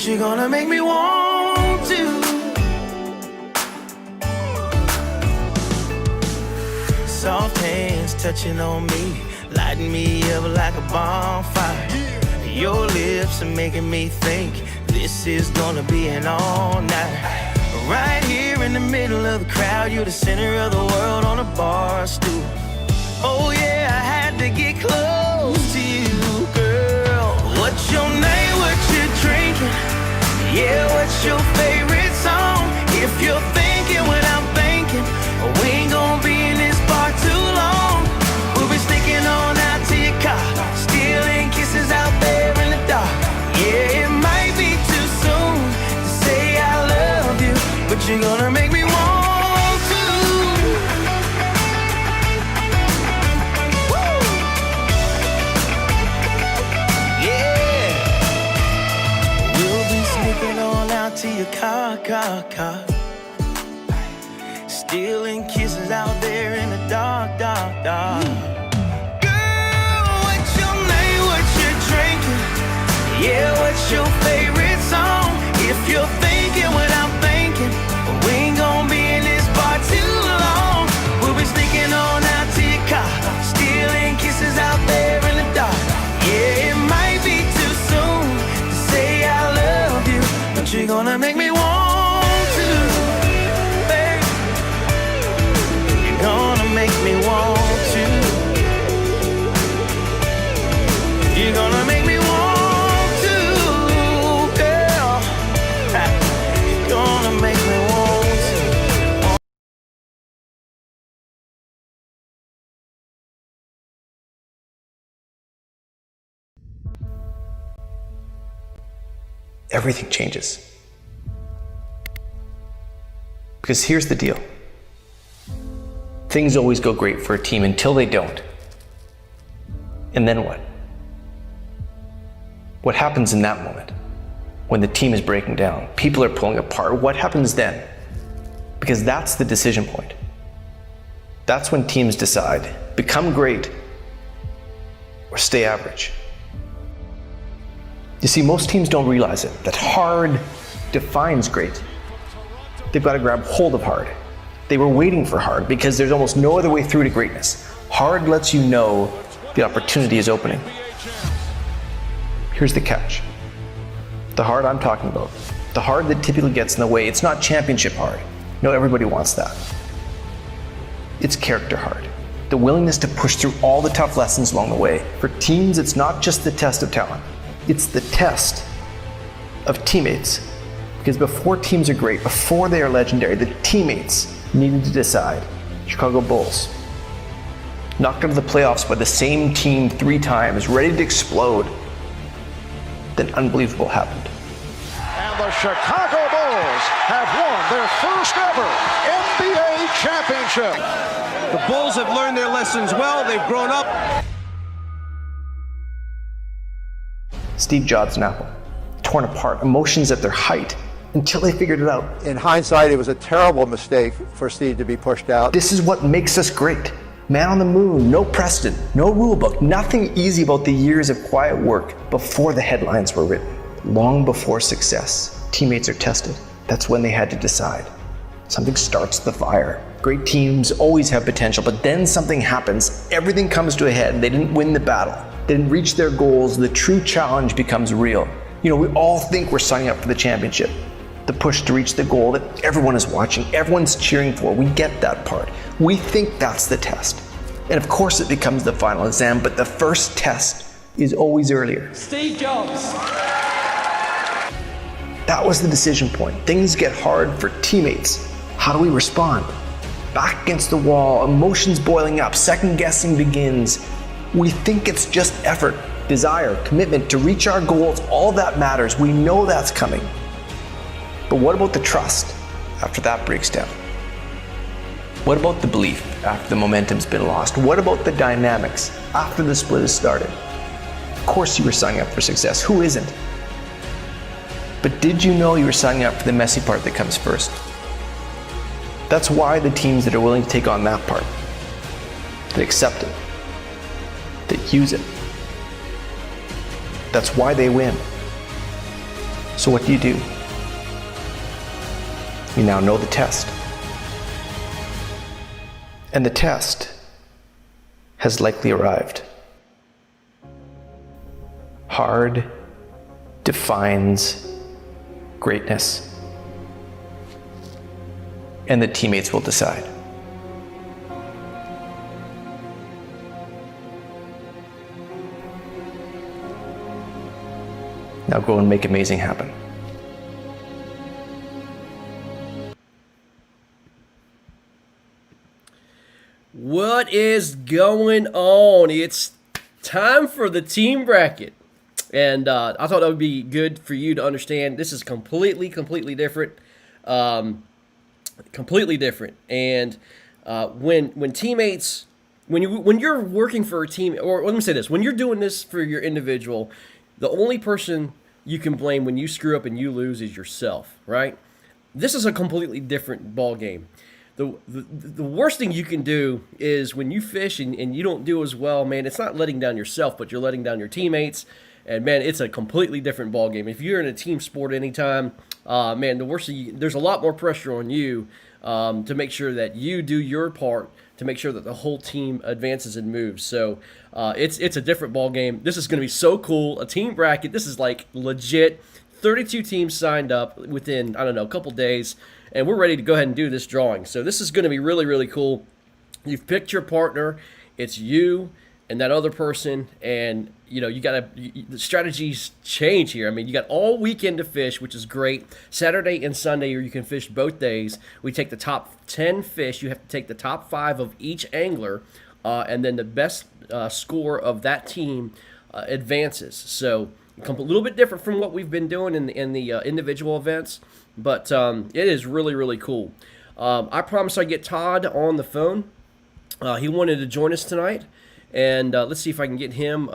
but you're gonna make me want to. Soft hands touching on me, lighting me up like a bonfire. Your lips are making me think this is gonna be an all night. Right here in the middle of the crowd, you're the center of the world on a bar stool. Oh yeah, I had to get close to you, girl. What's your name, what you drinking? Yeah, what's your favorite song? If you're thinking what I'm thinking, we ain't gonna be in this bar too long. We'll be sneaking on out to your car, stealing kisses out there in the dark. Yeah, it might be too soon to say I love you, but you're gonna make me want to. Woo! Yeah, we'll be sneaking on out to your car. Stealing kisses out there in the dark. Girl, what's your name, what you drinking? Yeah, what's your favorite song? If you're thinking what I'm thinking, we ain't gonna be in this bar too long. We'll be sneaking on out to your car, stealing kisses out there in the dark. Yeah, it might be too soon to say I love you, but you're gonna make me want to, babe. You're gonna make me want to. You're gonna make me want to, girl. You're gonna make me want to. Everything changes. Because here's the deal. Things always go great for a team until they don't. And then what? What happens in that moment? When the team is breaking down, people are pulling apart, what happens then? Because that's the decision point. That's when teams decide, become great or stay average. You see, most teams don't realize it, that hard defines great. They've got to grab hold of hard. They were waiting for hard because there's almost no other way through to greatness. Hard lets you know the opportunity is opening. Here's the catch. The hard I'm talking about, the hard that typically gets in the way, it's not championship hard. No, everybody wants that. It's character hard. The willingness to push through all the tough lessons along the way. For teams, it's not just the test of talent. It's the test of teammates. Because before teams are great, before they are legendary, the teammates needed to decide. Chicago Bulls, knocked out of the playoffs by the same team 3 times, ready to explode. Then unbelievable happened. And the Chicago Bulls have won their first ever NBA championship. The Bulls have learned their lessons well. They've grown up. Steve Jobs and Apple, torn apart, emotions at their height, until they figured it out. In hindsight, it was a terrible mistake for Steve to be pushed out. This is what makes us great. Man on the moon, no precedent, no rule book, nothing easy about the years of quiet work before the headlines were written. Long before success, teammates are tested. That's when they had to decide. Something starts the fire. Great teams always have potential, but then something happens. Everything comes to a head. They didn't win the battle. They didn't reach their goals. The true challenge becomes real. You know, we all think we're signing up for the championship. The push to reach the goal that everyone is watching, everyone's cheering for. We get that part. We think that's the test. And of course it becomes the final exam, but the first test is always earlier. Steve Jobs. That was the decision point. Things get hard for teammates. How do we respond? Back against the wall, emotions boiling up, second guessing begins. We think it's just effort, desire, commitment to reach our goals. All that matters. We know that's coming. But what about the trust after that breaks down? What about the belief after the momentum's been lost? What about the dynamics after the split has started? Of course you were signing up for success. Who isn't? But did you know you were signing up for the messy part that comes first? That's why the teams that are willing to take on that part, that accept it, that use it, that's why they win. So what do? You now know the test. And the test has likely arrived. Hard defines greatness. And the teammates will decide. Now go and make amazing happen. What is going on? It's time for the team bracket. And I thought that would be good for you to understand. This is completely different. Completely different. And when teammates, when you're working for a team, or let me say this, when you're doing this for your individual, the only person you can blame when you screw up and you lose is yourself, right? This is a completely different ball game. The worst thing you can do is when you fish and you don't do as well, man, it's not letting down yourself, but you're letting down your teammates. And, man, it's a completely different ball game. If you're in a team sport anytime, man, the worst thing there's a lot more pressure on you to make sure that you do your part to make sure that the whole team advances and moves. So it's a different ball game. This is going to be so cool. A team bracket. This is like legit. 32 teams signed up within, I don't know, a couple days. And we're ready to go ahead and do this drawing. So this is going to be really cool. You've picked your partner. It's you and that other person. And, you know, the strategies change here. I mean, you got all weekend to fish, which is great. Saturday and Sunday, or you can fish both days. We take the top 10 fish. You have to take the top 5 of each angler. And then the best score of that team advances. So a little bit different from what we've been doing in the individual events. But it is really cool. I promised I'd get Todd on the phone. He wanted to join us tonight. And let's see if I can get him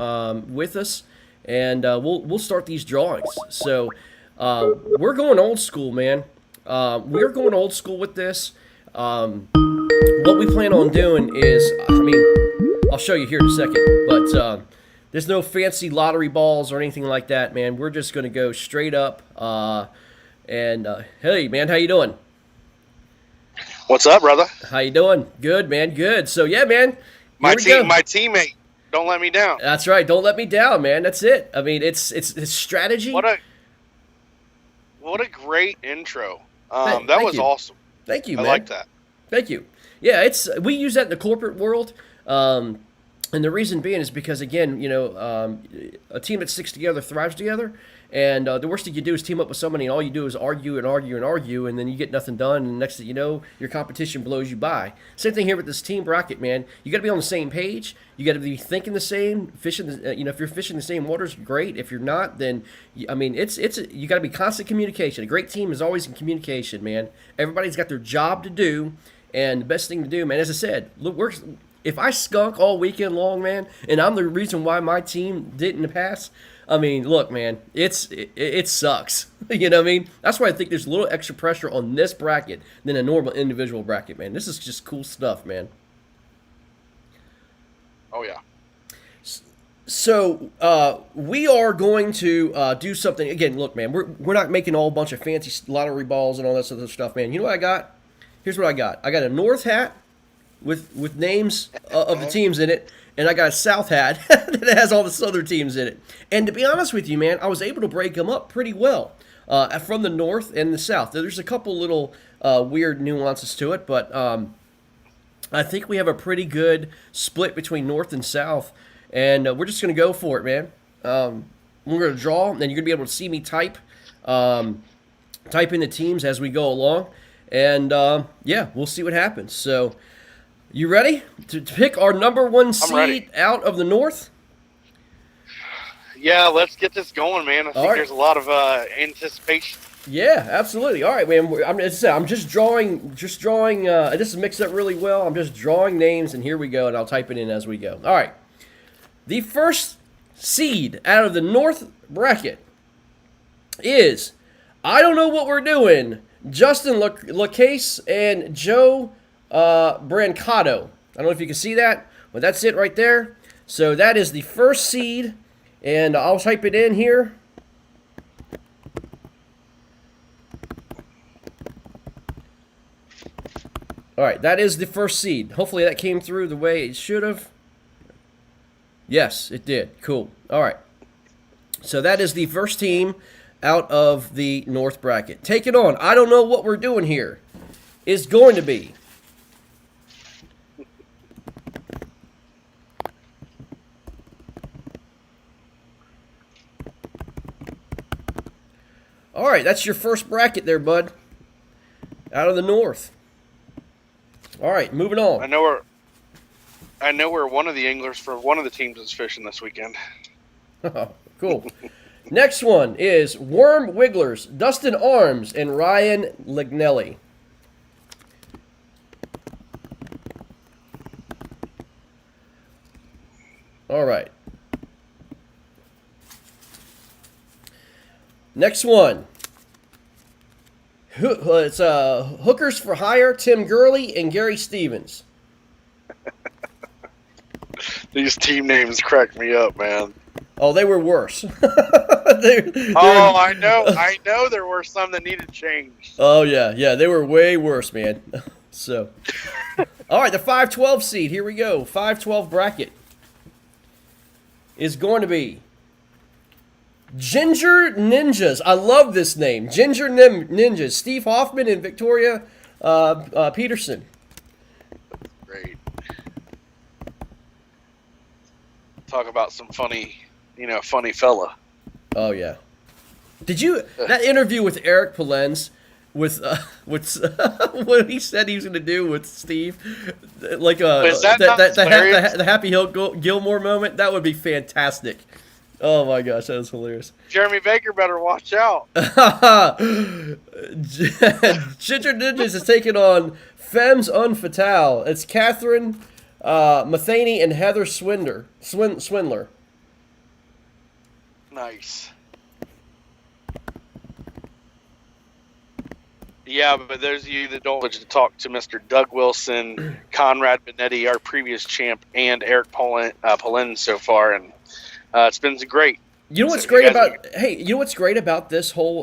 with us. And we'll start these drawings. So we're going old school, man. We're going old school with this. What we plan on doing is, I mean, I'll show you here in a second. But there's no fancy lottery balls or anything like that, man. We're just going to go straight up. Hey, man, how you doing? What's up, brother? How you doing? Good, man, good. So, yeah, man. My teammate, don't let me down. That's right. Don't let me down, man. That's it. I mean, it's strategy. What a great intro. Thank that was you. Awesome. Thank you, man. I like that. Thank you. Yeah, we use that in the corporate world. And the reason being is because, again, you know, a team that sticks together thrives together. And the worst thing you do is team up with somebody and all you do is argue, and then you get nothing done, and next thing you know, your competition blows you by. Same thing here with this team bracket, man. You got to be on the same page. You got to be thinking the same, fishing. If you're fishing the same waters, great. If you're not, then I mean, you got to be constant communication. A great team is always in communication, man. Everybody's got their job to do, and the best thing to do, man, as I said, look, if I skunk all weekend long, man, and I'm the reason why my team didn't pass. I mean, look, man, it sucks. You know what I mean? That's why I think there's a little extra pressure on this bracket than a normal individual bracket, man. This is just cool stuff, man. Oh, yeah. So we are going to do something. Again, look, man, we're not making a whole bunch of fancy lottery balls and all that other stuff, man. You know what I got? Here's what I got. I got a North hat with names of the teams in it. And I got a South hat that has all the other teams in it. And to be honest with you, man, I was able to break them up pretty well from the North and the South. There's a couple little weird nuances to it, but I think we have a pretty good split between North and South. And we're just going to go for it, man. We're going to draw, and then you're going to be able to see me type in the teams as we go along. And, yeah, we'll see what happens. So, you ready to pick our number 1 seed out of the North? Yeah, let's get this going, man. I think there's a lot of anticipation. Yeah, absolutely. All right, man. I'm just drawing. This is mixed up really well. I'm just drawing names, and here we go, and I'll type it in as we go. All right. The first seed out of the North bracket is, I don't know what we're doing, Justin LaCase and Joe Brancato. I don't know if you can see that, but that's it right there. So that is the first seed, and I'll type it in here. All right, that is the first seed. Hopefully that came through the way it should have. Yes, it did. Cool. All right. So that is the first team out of the North bracket. Take it on. I don't know what we're doing here. Is going to be all right, that's your first bracket there, bud. Out of the North. All right, moving on. I know where one of the anglers for one of the teams is fishing this weekend. Cool. Next one is Worm Wigglers, Dustin Arms, and Ryan Lignelli. All right. Next one. It's Hookers for Hire, Tim Gurley, and Gary Stevens. These team names crack me up, man. Oh, they were worse. I know there were some that needed changed. Oh, yeah, they were way worse, man. So, all right, the 5-12 seed. Here we go. 5-12 bracket is going to be Ginger Ninjas. I love this name. Ginger Ninjas. Steve Hoffman and Victoria Peterson. Great. Talk about some funny fella. Oh, yeah. Did you that interview with Eric Polens with what he said he was going to do with Steve, like the Happy Gilmore moment? That would be fantastic. Oh my gosh, that was hilarious. Jeremy Baker better watch out. Ginger Ninjas is taking on Femmes Unfatale. It's Catherine Matheny and Heather Swindler. Nice. Yeah, but those of you that don't want to talk to Mr. Doug Wilson, Conrad Benetti, our previous champ, and Eric Polin so far, and it's been great. You know what's great about you know what's great about this whole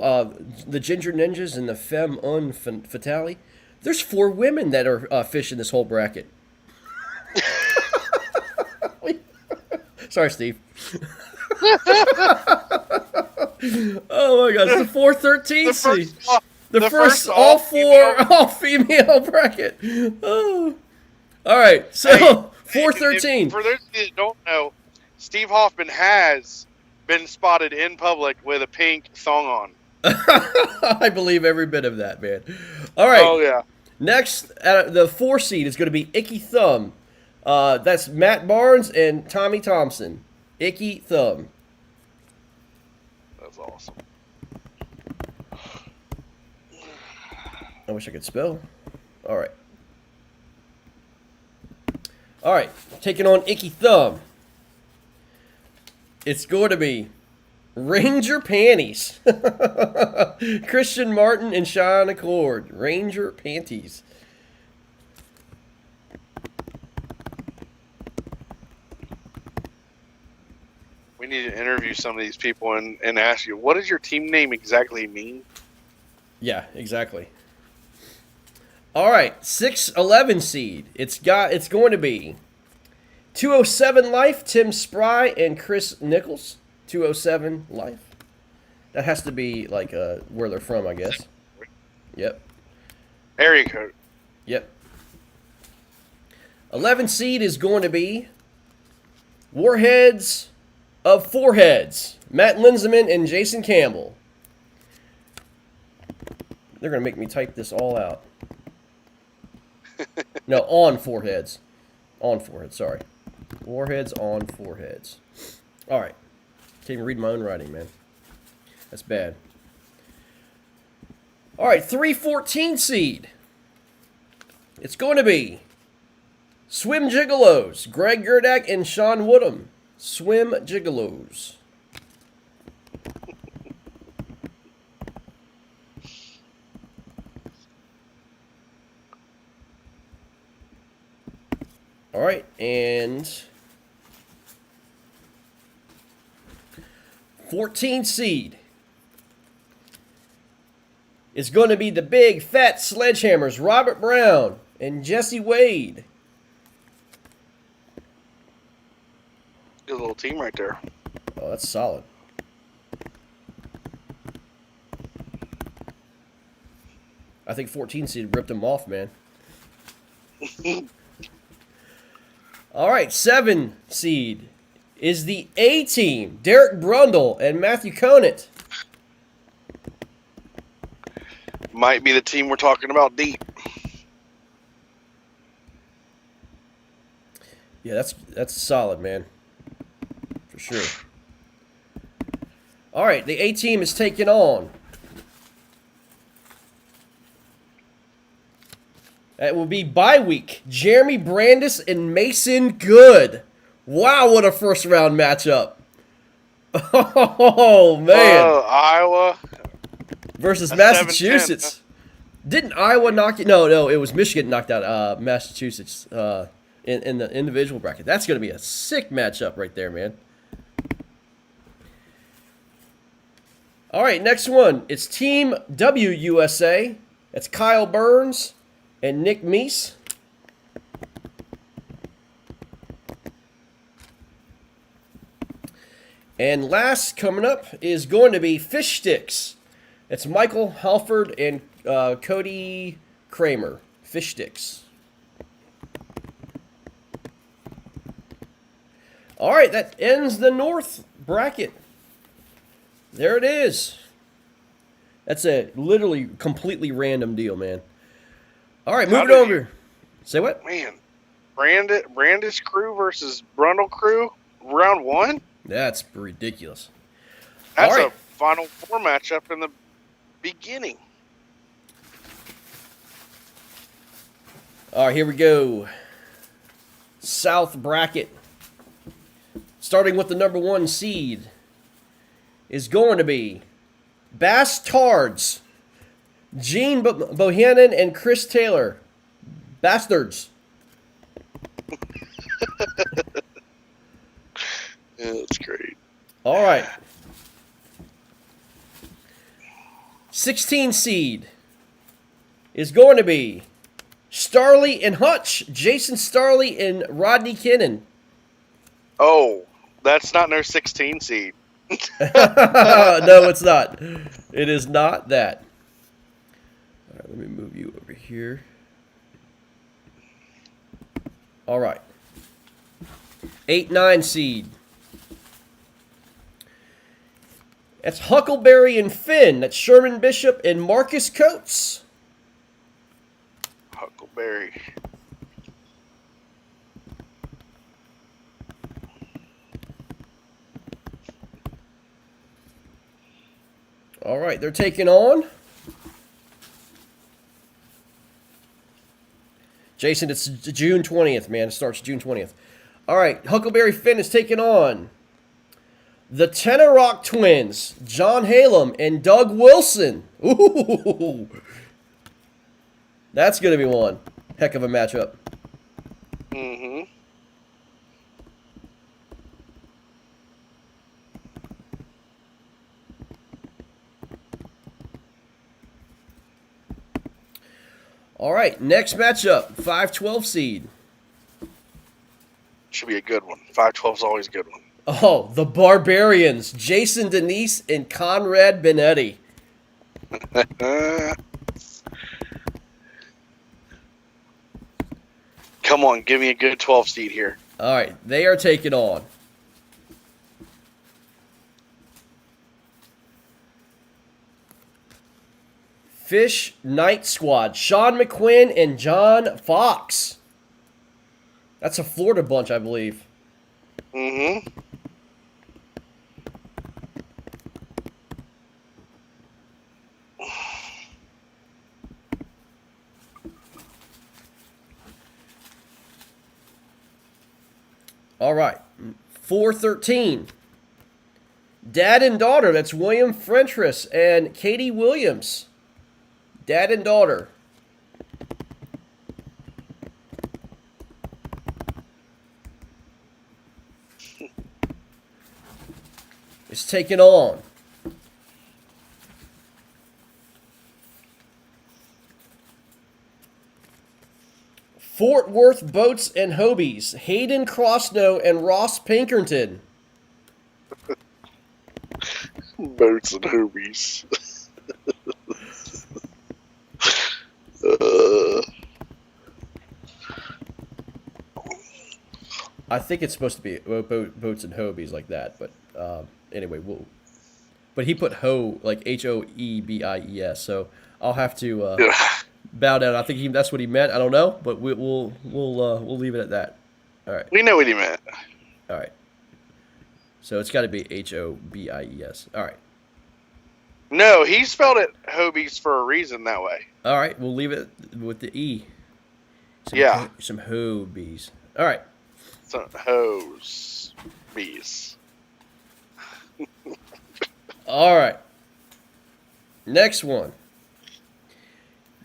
the Ginger Ninjas and the Femme Unfatale? There's 4 women that are fishing this whole bracket. Sorry, Steve. Oh my gosh, the 413 seed. The first all female bracket. Oh. All right, so 413. For those of you that don't know, Steve Hoffman has been spotted in public with a pink thong on. I believe every bit of that, man. All right. Oh yeah. Next, the 4 seed is going to be Icky Thumb. That's Matt Barnes and Tommy Thompson. Icky Thumb. That's awesome. I wish I could spell. All right. All right. Taking on Icky Thumb. It's going to be Ranger Panties. Christian Martin and Sean Accord. Ranger Panties. We need to interview some of these people and ask you, what does your team name exactly mean? Yeah, exactly. All right, 6-11 seed. It's going to be 207 Life, Tim Spry and Chris Nichols. 207 Life. That has to be like where they're from, I guess. Yep. Area code. Yep. 11 seed is going to be Warheads of Foreheads. Matt Linseman and Jason Campbell. They're going to make me type this all out. No, on Foreheads. On Foreheads, sorry. Warheads on Foreheads. All right. Can't even read my own writing, man. That's bad. All right, 314 seed. It's going to be Swim Gigolos. Greg Gerdak and Sean Woodham. Swim Gigolos. All right, and 14 seed is going to be the big fat sledgehammers, Robert Brown and Jesse Wade. Good little team right there. Oh, that's solid. I think 14 seed ripped him off, man. All right, 7 seed is the A team. Derek Brundle and Matthew Conant. Might be the team we're talking about deep. Yeah, that's solid, man. For sure. All right, the A team is taking on. It will be bye week. Jeremy Brandis and Mason Good. Wow, what a first round matchup. Oh, man. Iowa Versus a Massachusetts. Didn't Iowa knock you? No, it was Michigan knocked out Massachusetts in the individual bracket. That's going to be a sick matchup right there, man. All right, next one. It's Team WUSA. That's Kyle Burns and Nick Meese. And last coming up is going to be Fish Sticks. It's Michael Halford and Cody Kramer. Fish Sticks. All right, that ends the North bracket. There it is. That's a literally completely random deal, man. All right, moving over. Say what? Man, Brandis crew versus Brundle crew, round 1? That's ridiculous. That's All right. a Final Four matchup in the beginning. All right, here we go. South bracket. Starting with the number 1 seed is going to be Bastards. Gene Bohannon and Chris Taylor. Bastards. Yeah, that's great. All right. 16 seed is going to be Starley and Hutch. Jason Starley and Rodney Kinnan. Oh, that's not no 16 seed. No, it's not. It is not that. All right, let me move you over here. All right. 8-9 seed. That's Huckleberry and Finn. That's Sherman Bishop and Marcus Coates. Huckleberry. All right, they're taking on. Jason, it's June 20th, man. It starts June 20th. All right, Huckleberry Finn is taking on the Tenorock Twins, John Halem and Doug Wilson. Ooh. That's going to be one heck of a matchup. Mm-hmm. All right, next matchup, 5-12 seed. Should be a good one. 5-12 is always a good one. Oh, the Barbarians, Jason Denise and Conrad Benetti. Come on, give me a good 12 seed here. All right, they are taking on Fish Night Squad, Sean McQuinn and John Fox. That's a Florida bunch, I believe. Mm-hmm. All right, 4-13. Dad and daughter, that's William Frentress and Katie Williams. Dad and daughter. Is taking on Fort Worth Boats and Hobies, Hayden Crossnow and Ross Pinkerton. Boats and Hobies. I think it's supposed to be Boats and Hobies like that, but anyway, but he put Ho like Hoebies, so I'll have to bow down. I think that's what he meant. I don't know, but we'll leave it at that. All right. We know what he meant. All right. So it's got to be Hobies. All right. No, he spelled it Hobies for a reason that way. All right. We'll leave it with the E. Some Hobies. All right. Some hose bees. All right. Next one.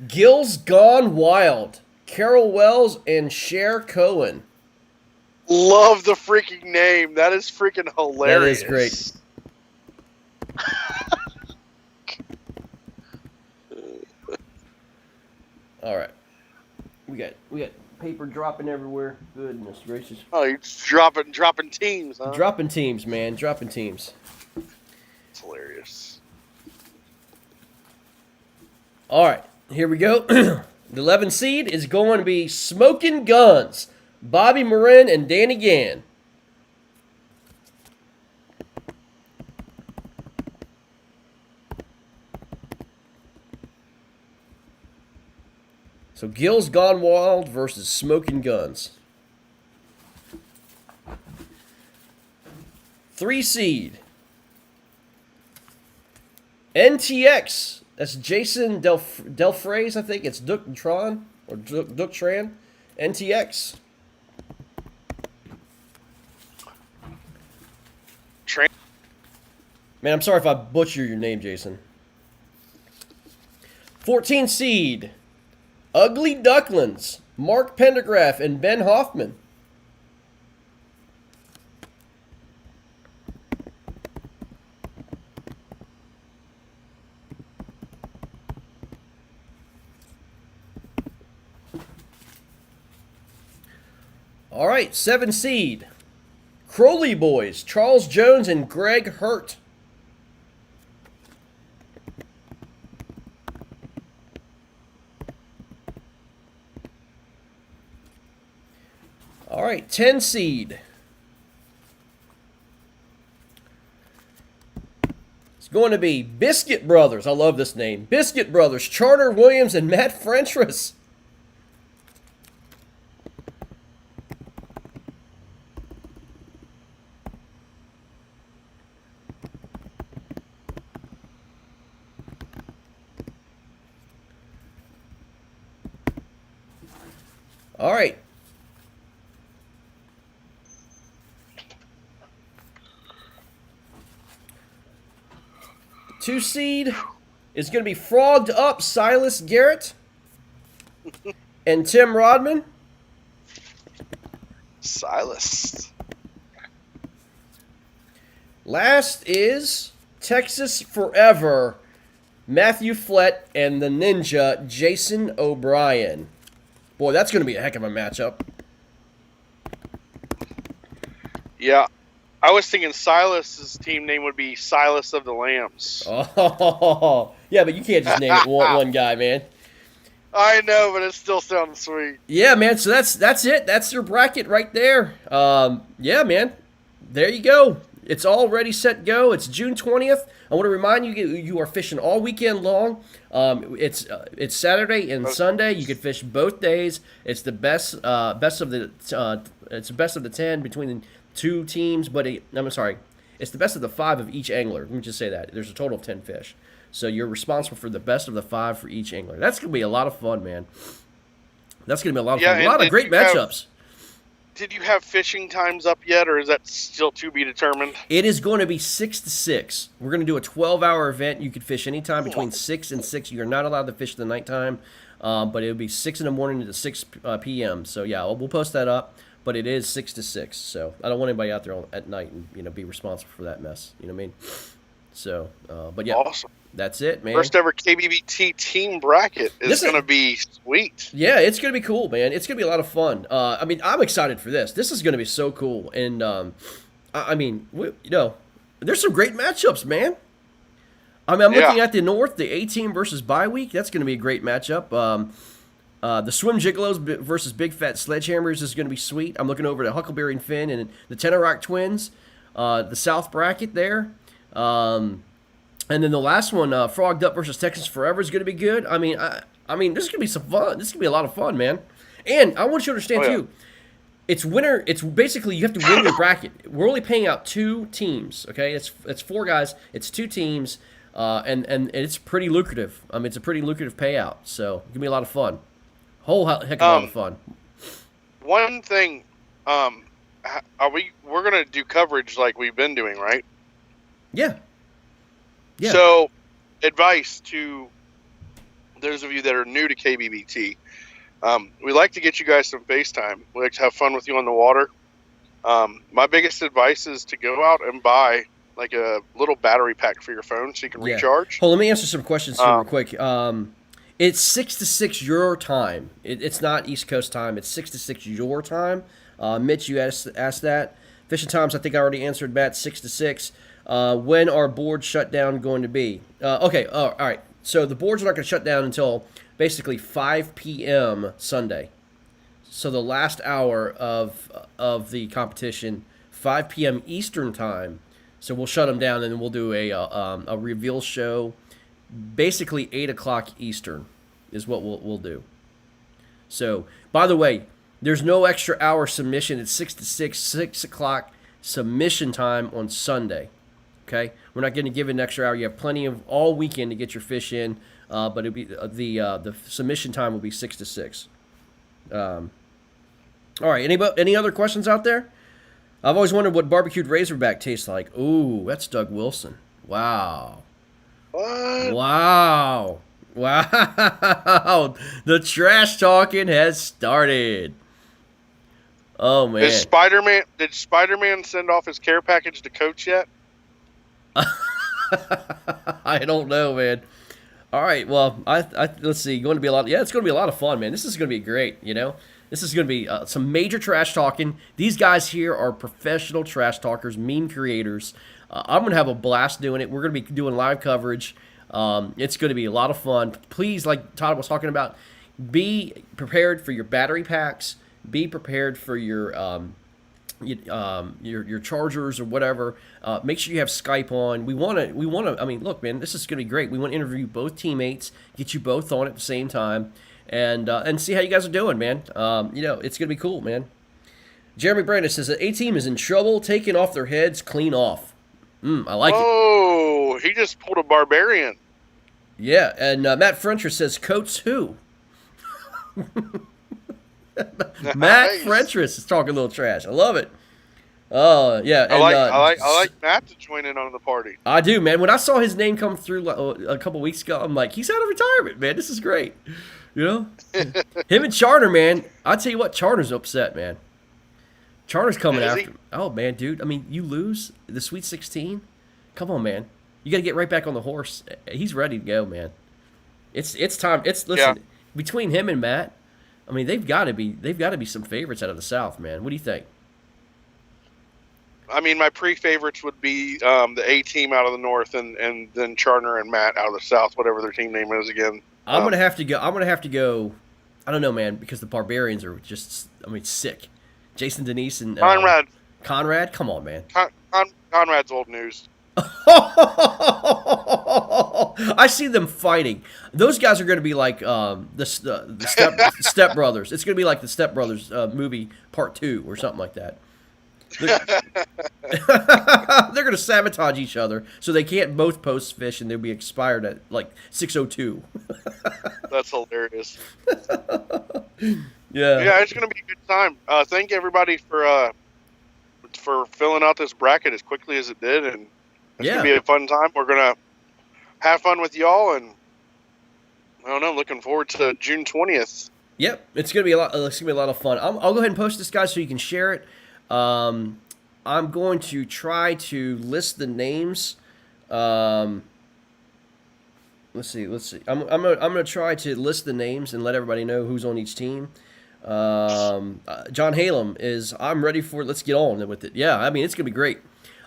Gills Gone Wild. Carol Wells and Cher Cohen. Love the freaking name. That is freaking hilarious. That is great. All right. We got paper dropping everywhere. Goodness gracious. Oh, you're just dropping teams, huh? Dropping teams, man. Dropping teams. It's hilarious. All right. Here we go. The 11 seed is going to be Smoking Guns. Bobby Marin and Danny Gann. So Gills Gone Wild versus Smoking Guns. 3 seed. NTX. That's Jason Delfraise, I think. It's Duke Tran or Duke Tran. NTX. Man, I'm sorry if I butcher your name, Jason. 14 seed. Ugly Ducklings. Mark Pendergraph and Ben Hoffman. All right, 7 seed. Crowley Boys. Charles Jones and Greg Hurt. All right, 10 seed. It's going to be Biscuit Brothers. I love this name. Biscuit Brothers, Charter Williams and Matt Frentress. All right. Two seed is going to be Frogged Up Silas Garrett and Tim Rodman. Silas. Last is Texas Forever, Matthew Flett and the Ninja, Jason O'Brien. Boy, that's going to be a heck of a matchup. Yeah. I was thinking Silas's team name would be Silas of the Lambs. Oh, yeah, but you can't just name it one guy, man. I know, but it still sounds sweet. Yeah, man, so that's it. That's your bracket right there. Yeah, man. There you go. It's all ready, set, go. It's June 20th. I want to remind you, you are fishing all weekend long. It's Saturday and Sunday. You can fish both days. It's the best of the 10 between the two teams. I'm sorry, it's the best of the 5 of each angler. Let me just say that there's a total of 10 fish. So you're responsible for the best of the 5 for each angler. That's gonna be a lot of fun, man. That's gonna be a lot of fun. A lot of great matchups. Did you have fishing times up yet, or is that still to be determined? It is going to be 6 to 6. We're going to do a 12-hour event. You could fish anytime between 6 and 6. You're not allowed to fish in the nighttime, but it'll be 6 in the morning to 6 p.m. So, yeah, we'll post that up, but it is 6 to 6. So I don't want anybody out there at night and be responsible for that mess. You know what I mean? So, but yeah, Awesome. that's it, man. First ever KBBT team bracket is going to be sweet. Yeah, it's going to be cool, man. It's going to be a lot of fun. I mean, I'm excited for this. This is going to be so cool. And, I mean, there's some great matchups, man. I mean, I'm looking at the North, the A-team versus bye week. That's going to be a great matchup. The Swim Gigolos versus Big Fat Sledgehammers is going to be sweet. I'm looking over to Huckleberry and Finn and the Tenorock Twins, the South bracket there. And then the last one, Frogged Up versus Texas Forever is going to be good. I mean, this is going to be some fun. This is going to be a lot of fun, man. And I want you to understand, too, it's winner. It's basically you have to win your bracket. We're only paying out 2 teams, okay? It's 4 guys. It's 2 teams, and it's pretty lucrative. I mean, it's a pretty lucrative payout. So it's going to be a lot of fun. Whole heck of a lot of fun. One thing, we're going to do coverage like we've been doing, right? Yeah. Yeah. So, advice to those of you that are new to KBBT. We like to get you guys some FaceTime. We like to have fun with you on the water. My biggest advice is to go out and buy like a little battery pack for your phone so you can recharge. Hold on, let me answer some questions real quick. It's 6 to 6 your time. It's not East Coast time. It's 6 to 6 your time. Mitch, you asked that. Fishing times, I think I already answered, Matt, 6 to 6. When are boards shut down going to be? Okay, all right. So the boards are not going to shut down until basically 5 p.m. Sunday. So the last hour of the competition, 5 p.m. Eastern time. So we'll shut them down and then we'll do a reveal show. Basically 8 o'clock Eastern is what we'll do. So, by the way, there's no extra hour submission. It's 6 to 6 o'clock submission time on Sunday. Okay, we're not going to give it an extra hour. You have plenty of all weekend to get your fish in, but it'll be the submission time will be 6 to 6. All right, any other questions out there? I've always wondered what barbecued razorback tastes like. Ooh, that's Doug Wilson. Wow. What? Wow. The trash talking has started. Oh man. Did Spider-Man send off his care package to Coach yet? I don't know, man. All right, well, let's see. Going to be a lot. Yeah, it's going to be a lot of fun, man. This is going to be great. This is going to be some major trash talking. These guys here are professional trash talkers, meme creators. I'm going to have a blast doing it. We're going to be doing live coverage. It's going to be a lot of fun. Please, like Todd was talking about, be prepared for your battery packs. Be prepared for your chargers or whatever. Make sure you have Skype on. We want to. I mean, look, man, this is going to be great. We want to interview both teammates, get you both on at the same time, and see how you guys are doing, man. It's going to be cool, man. Jeremy Brandis says that A-Team is in trouble, taking off their heads clean off. I like it. Oh, he just pulled a barbarian. Yeah, and Matt Frencher says, Coates who? Matt Frentress is talking a little trash. I love it. Oh yeah, and, I like Matt to join in on the party. I do, man. When I saw his name come through a couple weeks ago, I'm like, he's out of retirement, man. This is great. Him and Charter, man. I tell you what, Charter's upset, man. Charter's coming after him. Oh man, dude. I mean, you lose the Sweet 16. Come on, man. You got to get right back on the horse. He's ready to go, man. It's time. Between him and Matt. I mean, they've got to be some favorites out of the South, man. What do you think? I mean, my pre-favorites would be the A-Team out of the North, and then Charter and Matt out of the South, whatever their team name is again. I'm gonna have to go. I don't know, man, because the Barbarians are just, sick. Jason Denise and Conrad, come on, man. Conrad's old news. I see them fighting. Those guys are going to be like the Step Brothers. It's going to be like the Step Brothers movie Part 2 or something like that. They're going to sabotage each other so they can't both post fish and they'll be expired at like 6:02. That's hilarious. Yeah, it's going to be a good time. Thank everybody for filling out this bracket as quickly as it did, and it's going to be a fun time. We're going to have fun with y'all, and I don't know, looking forward to June 20th. Yep, it's going to be a lot. It's going to be a lot of fun. I'll go ahead and post this, guys, so you can share it. I'm going to try to list the names Let's see. I'm gonna try to list the names and let everybody know who's on each team. John Halem is. I'm ready for it. Let's get on with it. Yeah, I mean it's gonna be great.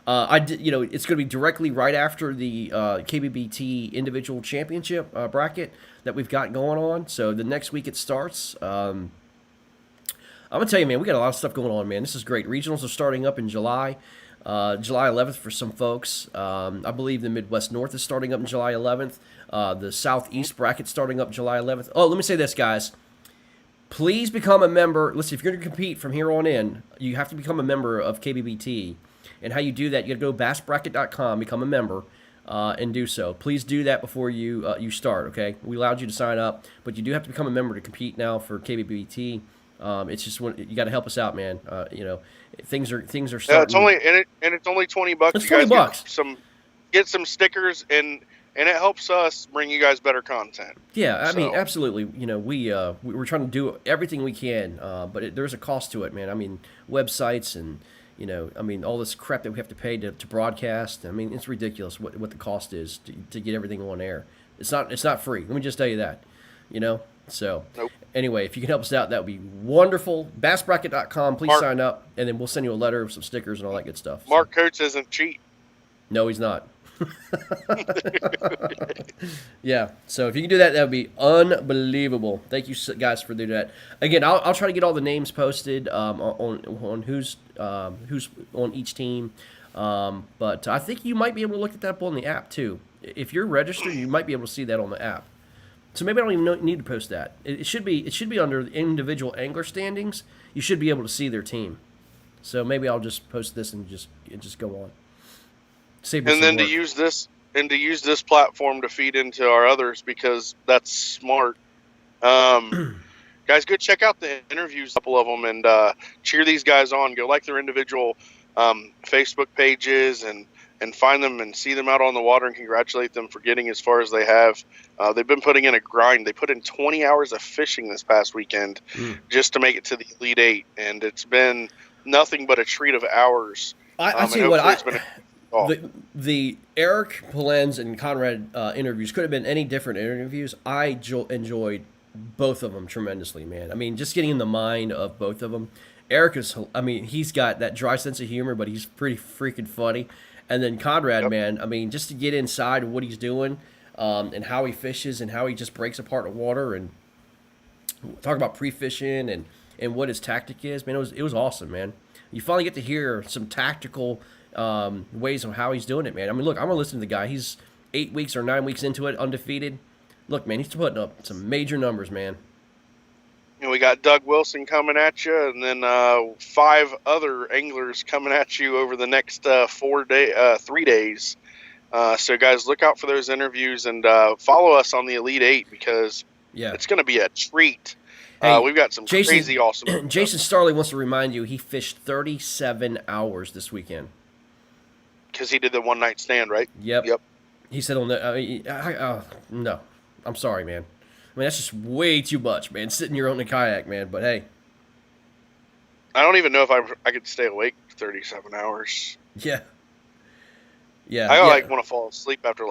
It's gonna be directly right after the KBBT individual championship bracket that we've got going on. So the next week it starts. I'm gonna tell you, man, we got a lot of stuff going on, man. This is great. Regionals are starting up in July. July 11th for some folks. I believe the Midwest North is starting up in July 11th. The Southeast bracket starting up July 11th. Oh, let me say this, guys. Please become a member. Listen, if you're going to compete from here on in, you have to become a member of KBBT. And how you do that, you got to go to bassbracket.com, become a member, and do so. Please do that before you start, okay? We allowed you to sign up, but you do have to become a member to compete now for KBBT. It's just you got to help us out, man. Things are starting. Yeah, it's only it's only $20. It's you guys $20. Get some stickers and it helps us bring you guys better content. Yeah, I mean, absolutely. We're trying to do everything we can, but there's a cost to it, man. I mean, websites and all this crap that we have to pay to broadcast. I mean, it's ridiculous what the cost is to get everything on air. It's not free. Let me just tell you that. So nope. Anyway, if you can help us out, that would be wonderful. Bassbracket.com, please sign up, and then we'll send you a letter with some stickers and all that good stuff. Mark Coates isn't cheap. No, he's not. Yeah, so if you can do that, that would be unbelievable. Thank you guys for doing that. Again, I'll try to get all the names posted on who's on each team. But I think you might be able to look at that up on the app too. If you're registered, you might be able to see that on the app. So maybe I don't even need to post that. It should be under the individual angler standings. You should be able to see their team. So maybe I'll just post this and just go on. Save me and some then work. to use this platform to feed into our others because that's smart. Guys, go check out the interviews, a couple of them, and cheer these guys on. Go like their individual Facebook pages and find them and see them out on the water and congratulate them for getting as far as they have. They've been putting in a grind. They put in 20 hours of fishing this past weekend just to make it to the Elite Eight, and it's been nothing but a treat of hours. I tell you what, the Eric Polenz and Conrad interviews could have been any different interviews. I enjoyed both of them tremendously, man. I mean, just getting in the mind of both of them. Eric is, he's got that dry sense of humor, but he's pretty freaking funny. And then Conrad, man, I mean, just to get inside of what he's doing and how he fishes and how he just breaks apart the water and talk about pre-fishing and what his tactic is, man, it was awesome, man. You finally get to hear some tactical ways of how he's doing it, man. I mean, look, I'm going to listen to the guy. He's 8 weeks or 9 weeks into it, undefeated. Look, man, he's putting up some major numbers, man. And we got Doug Wilson coming at you, and then 5 other anglers coming at you over the next 3 days. So, guys, look out for those interviews and follow us on the Elite Eight because it's going to be a treat. Hey, we've got some crazy awesome Jason Starley wants to remind you he fished 37 hours this weekend. Because he did the one-night stand, right? Yep. He said on the no, I'm sorry, man. I mean, that's just way too much, man. Sitting here on the kayak, man. But hey, I don't even know if I could stay awake for 37 hours. Yeah. I want to fall asleep after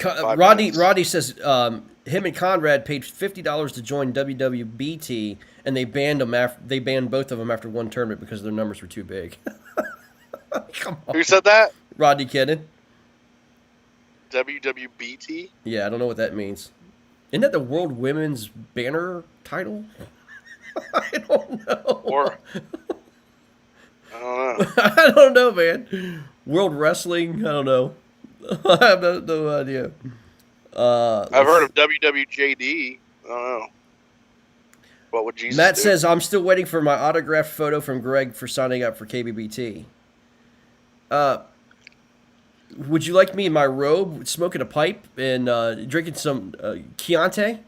Rodney says him and Conrad paid $50 to join WWBT, and they banned them they banned both of them after one tournament because their numbers were too big. Come on. Who said that? Rodney Kennan. WWBT? Yeah, I don't know what that means. Isn't that the World Women's Banner title? I don't know. Or I don't know. I don't know, man. World Wrestling? I don't know. I have no idea. I've heard of WWJD. I don't know. What would Jesus Matt do? says, I'm still waiting for my autographed photo from Greg for signing up for KBBT. Would you like me in my robe, smoking a pipe and drinking some Chianti?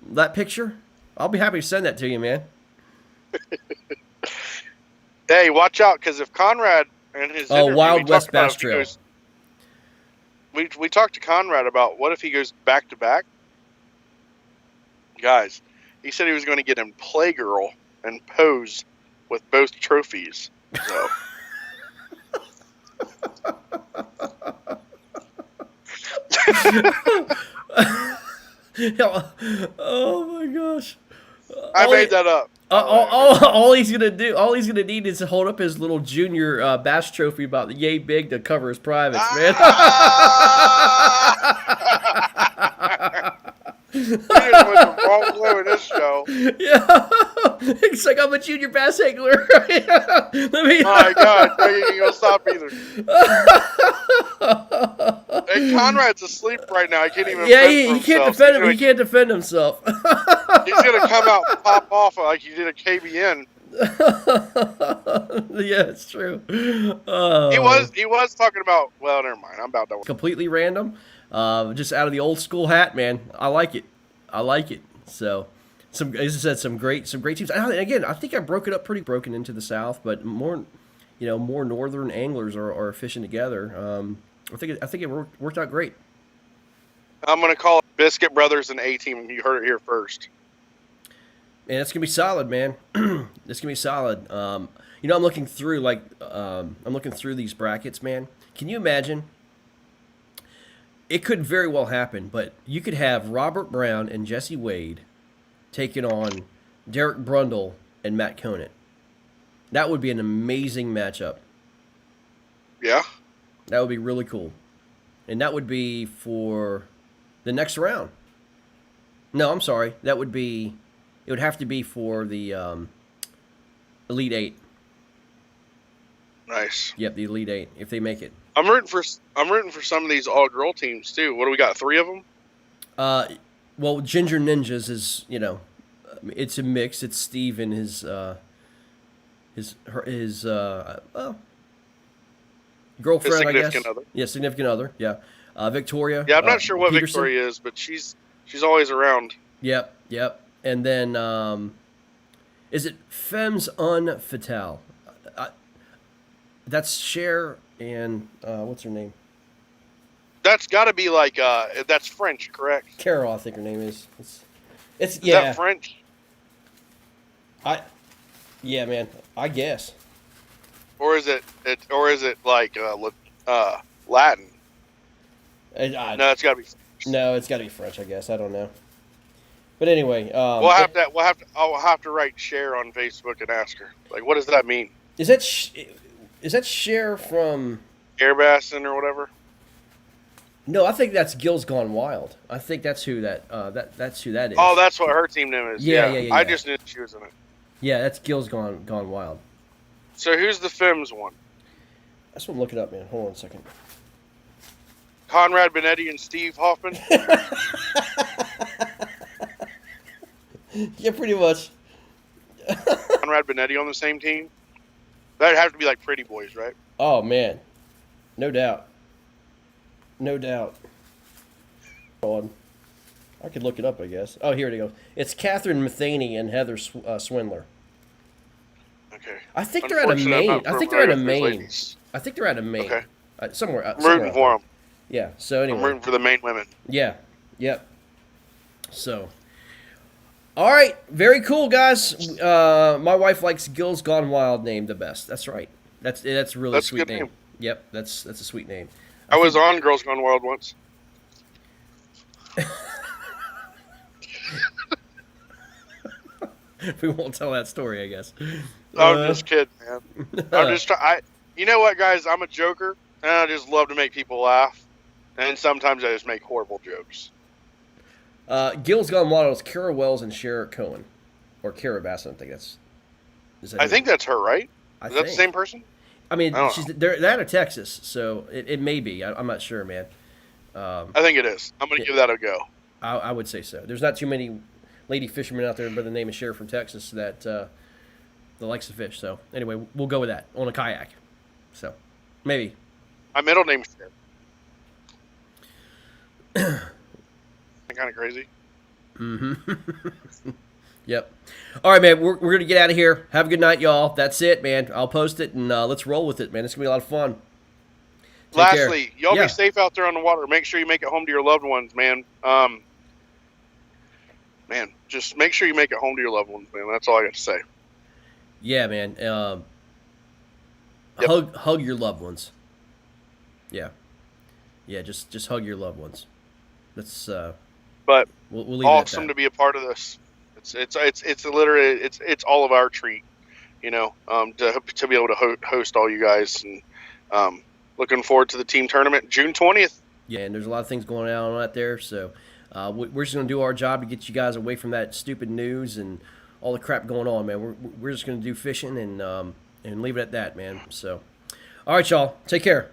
That picture? I'll be happy to send that to you, man. Hey, watch out, because if Conrad and his interview, Wild West Bass Trail. We talked to Conrad about what if he goes back to back. Guys, he said he was going to get him Playgirl and pose with both trophies. So. Oh my gosh! I made that up. All he's gonna need is to hold up his little junior bass trophy about the yay big to cover his privates, man. You just went the wrong way with this show. Yeah, it's like I'm a junior bass angler. Let me. My God, no, you ain't gonna stop either. Hey, Conrad's asleep right now. He can't even. Yeah, defend he can't himself. defend him. He can't defend himself. He's gonna come out and pop off like he did a KBN. Yeah, it's true. He was talking about. Well, never mind. I'm about done. Completely random, just out of the old school hat, man. I like it. So, as I said, some great teams. And again, I think I broke it up pretty broken into the South, but more northern anglers are fishing together. I think it worked out great. I'm gonna call it Biscuit Brothers and A-Team. You heard it here first. And it's gonna be solid, man. It's gonna be solid. I'm looking through these brackets, man. Can you imagine? It could very well happen, but you could have Robert Brown and Jesse Wade taking on Derek Brundle and Matt Conant. That would be an amazing matchup. Yeah. That would be really cool. And that would be for the next round. No, I'm sorry. It would have to be for the Elite Eight. Nice. Yep, the Elite Eight, if they make it. I'm rooting for some of these all-girl teams too. What do we got? 3 of them? Well, Ginger Ninjas is, it's a mix. It's Steve and his girlfriend, I guess. Other. Yeah, significant other. Yeah, Victoria. Yeah, I'm not sure what Peterson. Victoria is, but she's always around. Yep. And then, is it Femmes Un Fatale? That's Cher and what's her name? That's got to be like that's French, correct? Carol, I think her name is. It's Is that French? Yeah, man. I guess. Or is it like Latin? No, it's got to be French. No, it's got to be French, I guess. I don't know. But anyway, I'll have to write Cher on Facebook and ask her. Like, what does that mean? Is that Cher from Air Bassin or whatever? No, I think that's Gills Gone Wild. I think that's who that's who that is. Oh, that's what her team name is. Yeah. I just knew she was in it. Yeah, that's Gills Gone Wild. So who's the Femmes one? That's what I'm looking up, man. Hold on a second. Conrad Benetti and Steve Hoffman? Yeah, pretty much. Conrad Benetti on the same team? That'd have to be like Pretty Boys, right? Oh, man. No doubt. Hold on. I could look it up, I guess. Oh, here it goes. It's Catherine Matheny and Heather Swindler. Okay. I think they're out of Maine. I think they're out of Maine. Okay. Somewhere. I'm rooting for them. Yeah, so anyway. I'm rooting for the Maine women. Yeah. Yep. So. All right. Very cool, guys. My wife likes Gills Gone Wild name the best. That's right. That's a really sweet name. Yep. That's a sweet name. I was on Girls Gone Wild once. We won't tell that story, I guess. I'm just kidding, man. I'm just you know what, guys? I'm a joker, and I just love to make people laugh. And sometimes I just make horrible jokes. Gills Gone Wild is Kara Wells and Cher Cohen. Or Kara Bassin, I think that's... I think that's her, right? Is that the same person? I mean, they're out of Texas, so it may be. I'm not sure, man. I think it is. I'm going to give that a go. I would say so. There's not too many lady fishermen out there by the name of Cher from Texas that likes to fish. So anyway, we'll go with that on a kayak. So maybe. My middle name's Cher. Kind of crazy. Mm-hmm. Yep. All right, man. We're going to get out of here. Have a good night, y'all. That's it, man. I'll post it, and let's roll with it, man. It's going to be a lot of fun. Lastly, y'all be safe out there on the water. Make sure you make it home to your loved ones, man. Just make sure you make it home to your loved ones, man. That's all I got to say. Yeah, man. Hug your loved ones. Yeah. Yeah, just hug your loved ones. That's But we'll leave awesome it to at be a part of this. It's literally it's all of our treat, to be able to host all you guys, and looking forward to the team tournament June 20th. Yeah, and there's a lot of things going on out there, so we're just going to do our job to get you guys away from that stupid news and all the crap going on, man. We're just going to do fishing and leave it at that, man. So, all right, y'all, take care.